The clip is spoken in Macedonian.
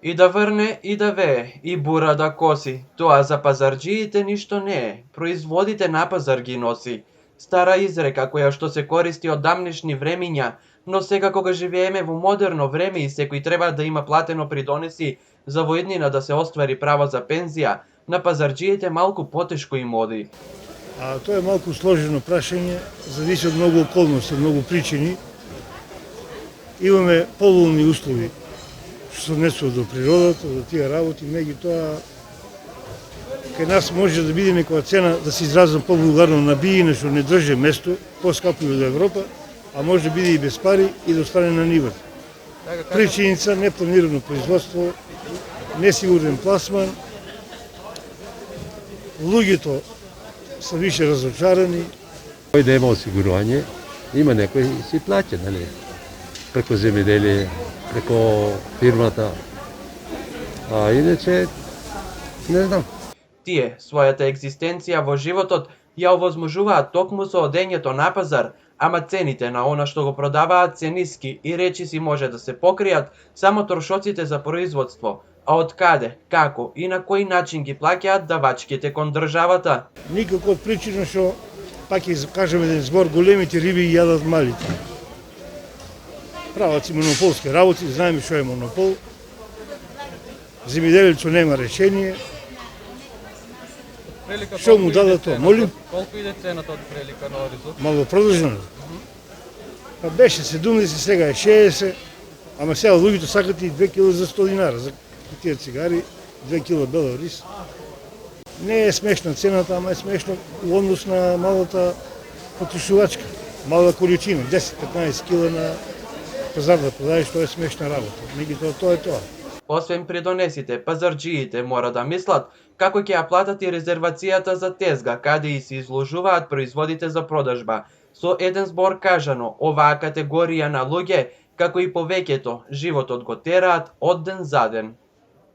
И да врне, и да вее, и бура да коси, тоа за пазарџиите ништо не е, производите на пазар ги носи. Стара изрека која што се користи од дамнешни времиња, но сега кога живееме во модерно време и секој треба да има платено придонеси за во иднина да се оствари право за пензија, на пазарџиите малку потешко им оди. А тоа е малку сложено прашање, зависи од многу околности, од многу причини. Имаме поволни услови што се однесува до природата, до тие работи, меѓутоа кај нас може да биде некоја цена, да се изразам повулгарно, на бијине што не држи место, поскапи од Европа, а може да биде и без пари и да остане на нивата. Причиница непланирано производство, несигурен пласман, луѓето се више разочарани. Кој да има осигурување, има некој си плаќа, нали? Преко земјоделие, преко фирмата. А иначе, не знам. Тие, својата екзистенција во животот ја овозможуваат токму со одењето на пазар, ама цените на она што го продаваат се ниски и речиси може да се покријат само трошоците за производство, а од каде, како и на кој начин ги плаќаат давачките кон државата? Никако од причина што, пак ќе кажеме еден збор, големите риби јадат малите. Прават си монополски работи, знаеме што е монопол. Земјоделецот нема решение. Што му даде тоа? Молим? Колку иде цената од прилика на оризот? Малопродажна. Па беше 70, сега е 60, ама сега луѓето сакат и 2 кила за 100 динари за тие цигари, 2 кила бела рис. Не е смешна цената, ама е смешно во однос на малата потрошувачка. Мала количина, 10-15 кила на пазар да продадеш, тоа е смешна работа. Меѓутоа тоа е тоа. Освен придонесите, пазарџиите мора да мислат како ќе ја платат и резервацијата за тезга, каде и се изложуваат производите за продажба. Со еден збор кажано, оваа категорија на луѓе, како и повеќето, животот го тераат од ден за ден.